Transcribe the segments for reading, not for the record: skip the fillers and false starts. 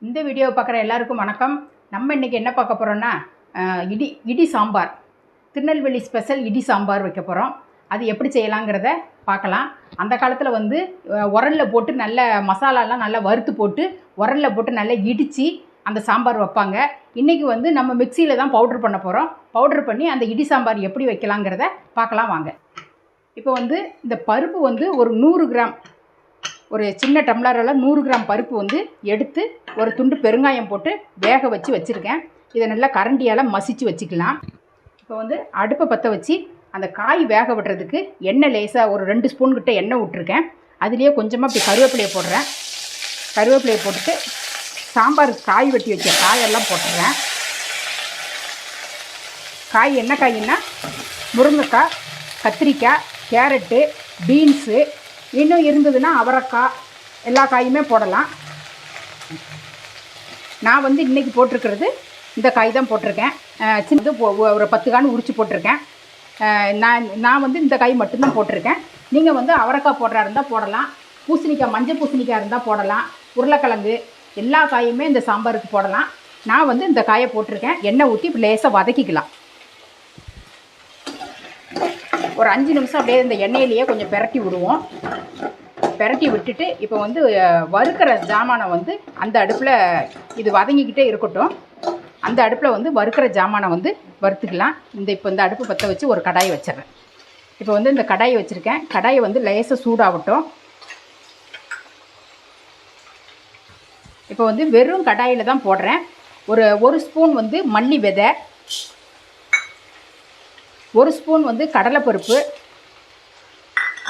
இந்த வீடியோவை பார்க்குற எல்லாருக்கும் வணக்கம். நம்ம இன்றைக்கி என்ன பார்க்க போகிறோன்னா இடி சாம்பார், திருநெல்வேலி ஸ்பெஷல் இடி சாம்பார் வைக்க போகிறோம். அது எப்படி செய்யலாங்கிறத பார்க்கலாம். அந்த காலத்தில் வந்து உரலில் போட்டு நல்ல மசாலாலாம் நல்லா வறுத்து போட்டு உரலில் போட்டு நல்லா இடித்து அந்த சாம்பார் வைப்பாங்க. இன்றைக்கி வந்து நம்ம மிக்சியில் தான் பவுட்ரு பண்ண போகிறோம். பவுட்ரு பண்ணி அந்த இடி சாம்பார் எப்படி வைக்கலாங்கிறத பார்க்கலாம் வாங்க. இப்போ வந்து இந்த பருப்பு வந்து ஒரு 100 கிராம், ஒரு சின்ன டம்ளரில் 100 கிராம் பருப்பு வந்து எடுத்து ஒரு துண்டு பெருங்காயம் போட்டு வேக வச்சு வச்சுருக்கேன். இதை நல்லா கரண்டியால் மசிச்சு வச்சுக்கலாம். இப்போ வந்து அடுப்பை பற்ற வச்சு அந்த காய் வேக விடுறதுக்கு எண்ணெய் லேசாக ஒரு 2 ஸ்பூன் கிட்ட எண்ணெய் விட்டுருக்கேன். அதுலேயே கொஞ்சமாக இப்படி கருவேப்பிலையை போடுறேன். கருவேப்பிலையை போட்டுட்டு சாம்பாருக்கு காய் வெட்டி வச்ச காயெல்லாம் போட்டுடுறேன். காய் என்ன காய்ன்னா முருங்கைக்காய், கத்திரிக்காய், கேரட்டு, பீன்ஸு, இன்னும் இருந்ததுன்னா அவரைக்காய், எல்லா காயுமே போடலாம். நான் வந்து இன்றைக்கி போட்டிருக்கிறது இந்த காய் தான் போட்டிருக்கேன். சின்னது ஒரு 10 காய் உரித்து போட்டிருக்கேன். நான் வந்து இந்த காய் மட்டும்தான் போட்டிருக்கேன். நீங்கள் வந்து அவரைக்காய் போடுறா இருந்தால் போடலாம், பூசணிக்காய், மஞ்சள் பூசணிக்காய் இருந்தால் போடலாம், உருளைக்கிழங்கு, எல்லா காயுமே இந்த சாம்பாருக்கு போடலாம். நான் வந்து இந்த காயை போட்டிருக்கேன். எண்ணெய் ஊற்றி இப்போ லேசாக வதக்கிக்கலாம். ஒரு 5 நிமிஷம் அப்படியே இந்த எண்ணெயிலேயே கொஞ்சம் பெரட்டி விடுவோம். பெரட்டி விட்டுட்டு இப்போ வந்து வறுக்கிற ஜாமானை வந்து அந்த அடுப்பில் இது வதங்கிக்கிட்டே இருக்கட்டும். அந்த அடுப்பில் வந்து வறுக்கிற ஜாமானை வந்து வறுத்துக்கலாம். இப்போ இந்த அடுப்பு பற்ற வச்சு ஒரு கடாயை வச்சிடுறேன். இப்போ வந்து இந்த கடாயை வச்சுருக்கேன். கடாயை வந்து லேசாக சூடாகட்டும். இப்போ வந்து வெறும் கடாயில் தான் போடுறேன். ஒரு ஸ்பூன் வந்து மல்லி விதை, 1 ஸ்பூன் வந்து கடலைப்பருப்பு,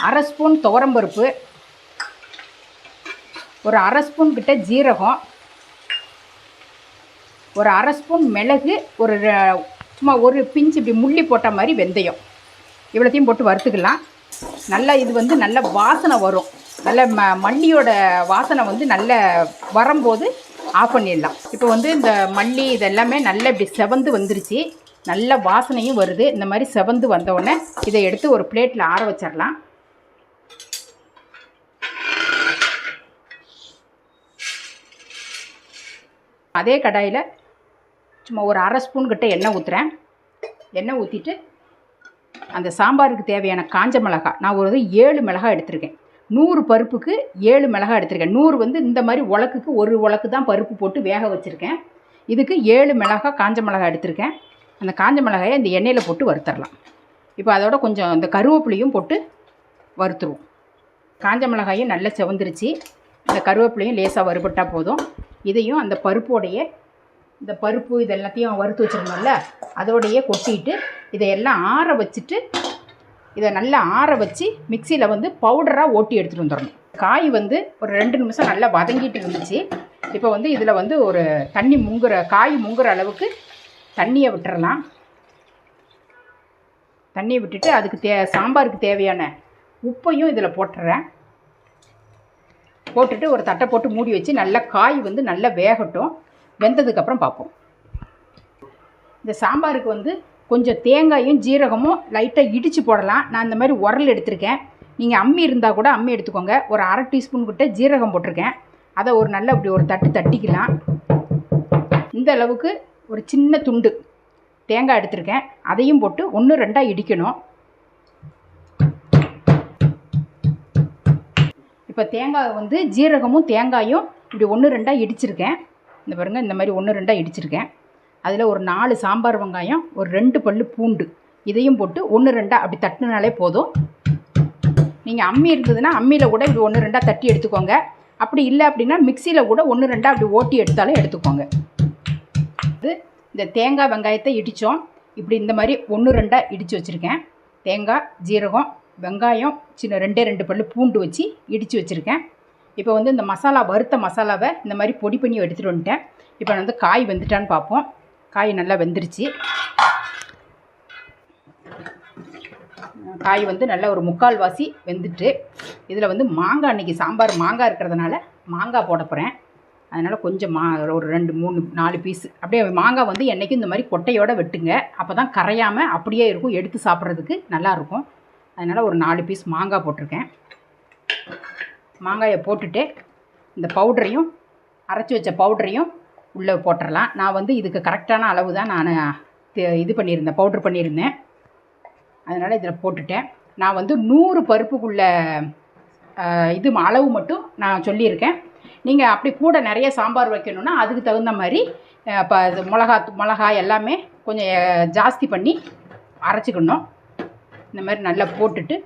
1/2 ஸ்பூன் துவரம்பருப்பு, ஒரு 1/2 ஸ்பூன் கிட்ட ஜீரகம், ஒரு 1/2 ஸ்பூன் மிளகு, சும்மா ஒரு பிஞ்சு இப்படி முள்ளி போட்ட மாதிரி வெந்தயம், இவ்வளோத்தையும் போட்டு வறுத்துக்கலாம். நல்லா இது வந்து நல்ல வாசனை வரும். நல்ல மல்லியோட வாசனை வந்து நல்ல வரும்போது ஆஃப் பண்ணிடலாம். இப்போ வந்து இந்த மல்லி இதெல்லாமே நல்லா இப்படி செவந்து வந்துருச்சு. நல்ல வாசனையும் வருது. இந்த மாதிரி செவந்து வந்தவுடனே இதை எடுத்து ஒரு பிளேட்டில் ஆற வச்சிடலாம். அதே கடாயில் சும்மா ஒரு 1/2 ஸ்பூன் கிட்ட எண்ணெய் ஊற்றுறேன். எண்ணெய் ஊற்றிட்டு அந்த சாம்பாருக்கு தேவையான காஞ்ச மிளகாய், நான் ஒரு 7 மிளகாய் எடுத்திருக்கேன். 100 பருப்புக்கு 7 மிளகாய் எடுத்திருக்கேன். 100 வந்து இந்த மாதிரி உலக்குக்கு ஒரு உலக்கு தான் பருப்பு போட்டு வேக வச்சுருக்கேன். இதுக்கு 7 மிளகாய் காஞ்ச மிளகாய் எடுத்திருக்கேன். அந்த காஞ்ச மிளகாயை இந்த எண்ணெயில் போட்டு வறுத்தரலாம். இப்போ அதோட கொஞ்சம் இந்த கருவேப்பிலையும் போட்டு வறுத்துருவோம். காஞ்ச மிளகாயும் நல்லா செவந்துருச்சு. இந்த கருவேப்பிலையும் லேசாக வறுபட்டால் போதும். இதையும் அந்த பருப்போடைய, இந்த பருப்பு இது எல்லாத்தையும் வறுத்து வச்சுருந்தோம்ல, அதோடையே கொட்டிட்டு இதையெல்லாம் ஆற வச்சுட்டு, இதை நல்லா ஆற வச்சு மிக்சியில் வந்து பவுடராக ஓட்டி எடுத்துகிட்டு வந்துடணும். காய் வந்து ஒரு 2 நிமிஷம் நல்லா வதங்கிட்டு இருந்துச்சு. இப்போ வந்து இதில் வந்து ஒரு காய் முங்குற அளவுக்கு தண்ணியை விட்டுறலாம். தண்ணியை விட்டுட்டு அதுக்கு சாம்பாருக்கு தேவையான உப்பையும் இதில் போட்டுறேன். போட்டுட்டு ஒரு தட்டை போட்டு மூடி வச்சு நல்லா காய் வந்து நல்லா வேகட்டும். வெந்ததுக்கப்புறம் பார்ப்போம். இந்த சாம்பாருக்கு வந்து கொஞ்சம் தேங்காயும் ஜீரகமும் லைட்டாக இடித்து போடலாம். நான் இந்த மாதிரி உரல் எடுத்திருக்கேன். நீங்கள் அம்மி இருந்தால் கூட அம்மி எடுத்துக்கோங்க. ஒரு 1/2 டீஸ்பூன் கிட்ட ஜீரகம் போட்டிருக்கேன். அதை ஒரு நல்லா இப்படி ஒரு தட்டிக்கலாம். இந்த அளவுக்கு ஒரு சின்ன துண்டு தேங்காய் எடுத்திருக்கேன். அதையும் போட்டு 1-2 இடிக்கணும். இப்போ தேங்காய் வந்து ஜீரகமும் தேங்காயும் இப்படி 1-2 இடிச்சிருக்கேன். இந்த பாருங்கள், இந்த மாதிரி 1-2 இடிச்சிருக்கேன். அதில் ஒரு 4 சாம்பார் வெங்காயம், ஒரு 2 பல்லு பூண்டு, இதையும் போட்டு 1-2 அப்படி தட்டினாலே போதும். நீங்கள் அம்மி இருந்ததுன்னா அம்மியில் கூட இப்படி 1-2 தட்டி எடுத்துக்கோங்க. அப்படி இல்லை அப்படின்னா மிக்சியில் கூட 1-2 அப்படி ஓட்டி எடுத்தாலும் எடுத்துக்கோங்க. இந்த தேங்காய் வெங்காயத்தை இடித்தோம். இப்படி இந்த மாதிரி 1-2 இடித்து வச்சுருக்கேன். தேங்காய், ஜீரகம், வெங்காயம், சின்ன 2 பல்லு பூண்டு வச்சு இடித்து வச்சுருக்கேன். இப்போ வந்து இந்த வறுத்த மசாலாவை இந்த மாதிரி பொடி பண்ணி எடுத்துகிட்டு வந்துட்டேன். இப்போ வந்து காய் வெந்துட்டான்னு பார்ப்போம். காய் நல்லா வெந்துருச்சு. காய் வந்து நல்லா ஒரு 3/4 வாசி வெந்துட்டு, இதில் வந்து மாங்காய், அன்றைக்கி சாம்பார் மாங்காய் இருக்கிறதுனால மாங்காய் போட போகிறேன். அதனால் கொஞ்சம் ஒரு 2, 3, 4 பீஸு அப்படியே மாங்காய் வந்து என்றைக்கும் இந்த மாதிரி கொட்டையோடு வெட்டுங்க. அப்போ தான் கரையாமல் அப்படியே இருக்கும், எடுத்து சாப்பிட்றதுக்கு நல்லாயிருக்கும். அதனால் ஒரு 4 பீஸ் மாங்காய் போட்டிருக்கேன். மாங்காயை போட்டுட்டு இந்த பவுடரையும் அரைச்சி வச்ச பவுடரையும் உள்ளே போட்டுடலாம். நான் வந்து இதுக்கு கரெக்டான அளவு தான் நான் இது பண்ணியிருந்தேன், பவுட்ரு பண்ணியிருந்தேன். அதனால் இதில் போட்டுட்டேன். நான் வந்து 100 பருப்புக்குள்ள இது அளவு மட்டும் நான் சொல்லியிருக்கேன். நீங்கள் அப்படி கூட நிறைய சாம்பார் வைக்கணுன்னா அதுக்கு தகுந்த மாதிரி இப்போ மிளகா எல்லாமே கொஞ்சம் ஜாஸ்தி பண்ணி அரைச்சிக்கணும். இந்த மாதிரி நல்லா போட்டுட்டு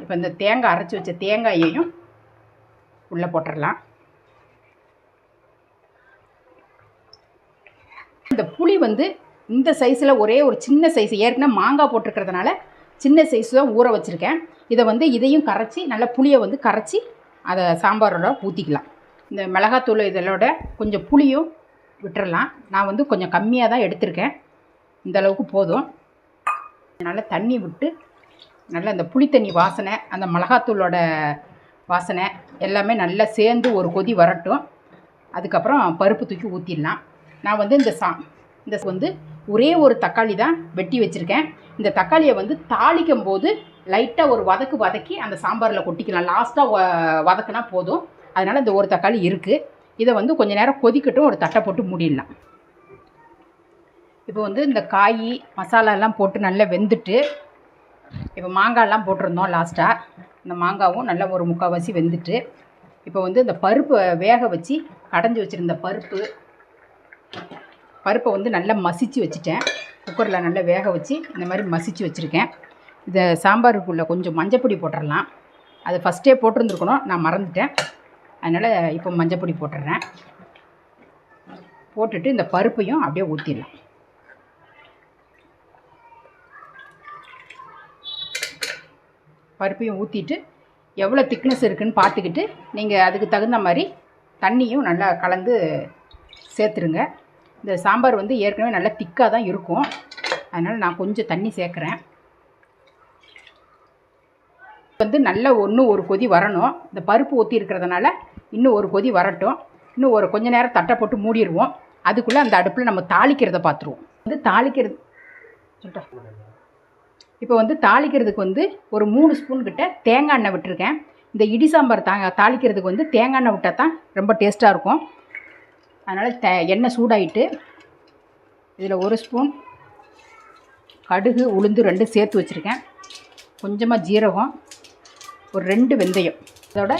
இப்போ இந்த தேங்காய் அரைச்சி வச்ச தேங்காயையும் உள்ளே போட்டுடலாம். இந்த புளி வந்து இந்த சைஸில் ஒரே ஒரு சின்ன சைஸ், ஏற்கனவே மாங்காய் போட்டிருக்கிறதுனால சின்ன சைஸ் தான் ஊற வச்சுருக்கேன். இதை வந்து இதையும் கரைச்சி நல்லா புளியை வந்து கரைச்சி அதை சாம்பாரோட ஊற்றிக்கலாம். இந்த மிளகாத்தூள் இதோட கொஞ்சம் புளியும் விட்டுறலாம். நான் வந்து கொஞ்சம் கம்மியாக தான் எடுத்திருக்கேன், இந்தளவுக்கு போதும். நல்லா தண்ணி விட்டு நல்லா இந்த புளித்தண்ணி வாசனை, அந்த மிளகாத்தூளோட வாசனை எல்லாமே நல்லா சேர்ந்து ஒரு கொதி வரட்டும். அதுக்கப்புறம் பருப்பு தூக்கி ஊற்றிடலாம். நான் வந்து இந்த வந்து ஒரே ஒரு தக்காளி தான் வெட்டி வச்சுருக்கேன். இந்த தக்காளியை வந்து தாளிக்கும் போது லைட்டாக ஒரு வதக்கி அந்த சாம்பாரில் கொட்டிக்கலாம். லாஸ்ட்டாக வதக்குனா போதும். அதனால் இந்த ஒரு தக்காளி இருக்குது. இதை வந்து கொஞ்சம் நேரம் கொதிக்கட்டும், ஒரு தட்டை போட்டு மூடிடலாம். இப்போ வந்து இந்த காய் மசாலாலாம் போட்டு நல்லா வெந்துட்டு, இப்போ மாங்காயெல்லாம் போட்டிருந்தோம் லாஸ்ட்டாக. இந்த மாங்காவும் நல்லா ஒரு முக்கால்வாசி வெந்துட்டு, இப்போ வந்து இந்த பருப்பை வேக வச்சு கடைஞ்சி வச்சுருந்த பருப்பை வந்து நல்லா மசிச்சு வச்சுட்டேன். குக்கரில் நல்லா வேக வச்சு இந்த மாதிரி மசிச்சு வச்சுருக்கேன். இந்த சாம்பாருக்குள்ளே கொஞ்சம் மஞ்சப்பொடி போட்டுடலாம். அது ஃபஸ்ட்டே போட்டிருந்துருக்கணும், நான் மறந்துட்டேன். அதனால் இப்போ மஞ்சப்பொடி போட்டுடுறேன். போட்டுட்டு இந்த பருப்பையும் அப்படியே ஊற்றிடலாம். பருப்பையும் ஊற்றிட்டு எவ்வளோ திக்னஸ் இருக்குதுன்னு பார்த்துக்கிட்டு நீங்கள் அதுக்கு தகுந்த மாதிரி தண்ணியும் நல்லா கலந்து சேர்த்துருங்க. இந்த சாம்பார் வந்து ஏற்கனவே நல்லா திக்காக தான் இருக்கும், அதனால் நான் கொஞ்சம் தண்ணி சேர்க்குறேன். வந்து நல்லா ஒரு கொதி வரணும். இந்த பருப்பு ஊற்றி இருக்கிறதுனால இன்னும் ஒரு கொதி வரட்டும். இன்னும் ஒரு கொஞ்சம் நேரம் தட்டை போட்டு மூடிடுவோம். அதுக்குள்ளே அந்த அடுப்பில் நம்ம தாளிக்கிறத பார்த்துருவோம். வந்து தாளிக்கிறது இப்போ வந்து தாளிக்கிறதுக்கு வந்து ஒரு 3 ஸ்பூன் கிட்ட தேங்காய் எண்ணெய் விட்டுருக்கேன். இந்த இடி சாம்பார் தாளிக்கிறதுக்கு வந்து தேங்காய் எண்ணெய் விட்டால் தான் ரொம்ப டேஸ்ட்டாக இருக்கும். அதனால் எண்ணெய் சூடாயிட்டு இதில் 1 ஸ்பூன் கடுகு உளுந்து 2 சேர்த்து வச்சுருக்கேன். கொஞ்சமாக ஜீரகம், ஒரு 2 வெந்தயம், அதோட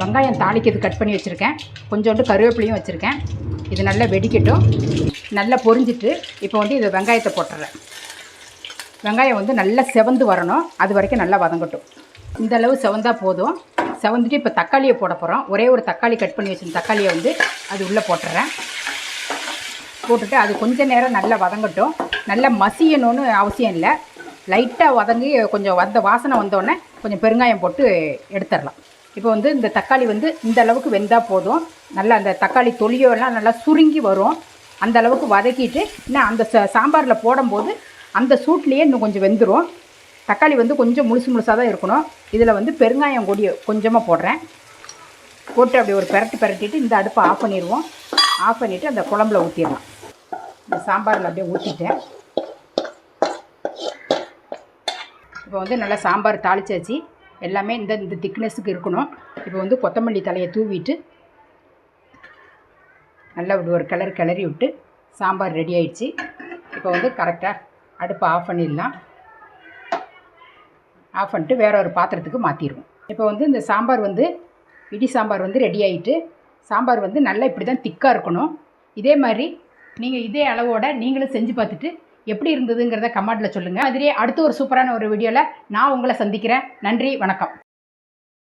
வெங்காயம் தாளிக்கிறது கட் பண்ணி வச்சுருக்கேன். கொஞ்சோண்டு கருவேப்பிலையும் வச்சுருக்கேன். இது நல்லா வெடிக்கட்டும். நல்லா பொரிஞ்சிட்டு இப்போ வந்து இதை வெங்காயத்தை போட்டுறேன். வெங்காயம் வந்து நல்லா செவந்து வரணும், அது வரைக்கும் நல்லா வதங்கட்டும். இந்தளவு செவந்தால் போதும். செவந்துட்டு இப்போ தக்காளியை போட போகிறோம். ஒரே ஒரு தக்காளி கட் பண்ணி வச்சுருந்த தக்காளியை வந்து அது உள்ளே போட்டுறேன். போட்டுட்டு அது கொஞ்சம் நேரம் நல்லா வதங்கட்டும். நல்லா மசியணும்னு அவசியம் இல்லை, லைட்டாக வதங்கி கொஞ்சம் வாசனை வந்தோடனே கொஞ்சம் பெருங்காயம் போட்டு எடுத்துடலாம். இப்போ வந்து இந்த தக்காளி வந்து இந்த அளவுக்கு வெந்தால் போதும். நல்லா அந்த தக்காளி தொலியெல்லாம் நல்லா சுருங்கி வரும். அந்த அளவுக்கு வதக்கிட்டு இன்னும் அந்த சாம்பாரில் போடும்போது அந்த சூட்லேயே இன்னும் கொஞ்சம் வெந்துடும். தக்காளி வந்து கொஞ்சம் முழுசாக தான் இருக்கணும். இதில் வந்து பெருங்காயம் கொஞ்சமாக போடுறேன். போட்டு அப்படி ஒரு பிரட்டிட்டு இந்த அடுப்பை ஆஃப் பண்ணிடுவோம். ஆஃப் பண்ணிவிட்டு அந்த குழம்புல ஊற்றிடலாம். இந்த சாம்பாரில் அப்படியே ஊற்றிட்டேன். இப்போ வந்து நல்லா சாம்பார் தாளிச்சாச்சு. எல்லாமே இந்த திக்னஸுக்கு இருக்கணும். இப்போ வந்து கொத்தமல்லி தலையை தூவிட்டு நல்லா ஒரு கிளறி விட்டு சாம்பார் ரெடி ஆயிடுச்சு. இப்போ வந்து கரெக்டாக அடுப்பை ஆஃப் பண்ணிடலாம். ஆஃப் பண்ணிட்டு வேற ஒரு பாத்திரத்துக்கு மாற்றிடுவோம். இப்போ வந்து இந்த சாம்பார் வந்து இடி சாம்பார் வந்து ரெடி ஆகிட்டு, சாம்பார் வந்து நல்லா இப்படி தான் திக்காக இருக்கணும். இதே மாதிரி நீங்கள் இதே அளவோட நீங்களும் செஞ்சு பார்த்துட்டு எப்படி இருந்ததுங்கிறத கமெண்ட்டில் சொல்லுங்கள். அதுலேயே அடுத்த ஒரு சூப்பரான ஒரு வீடியோவில் நான் உங்களை சந்திக்கிறேன். நன்றி, வணக்கம்.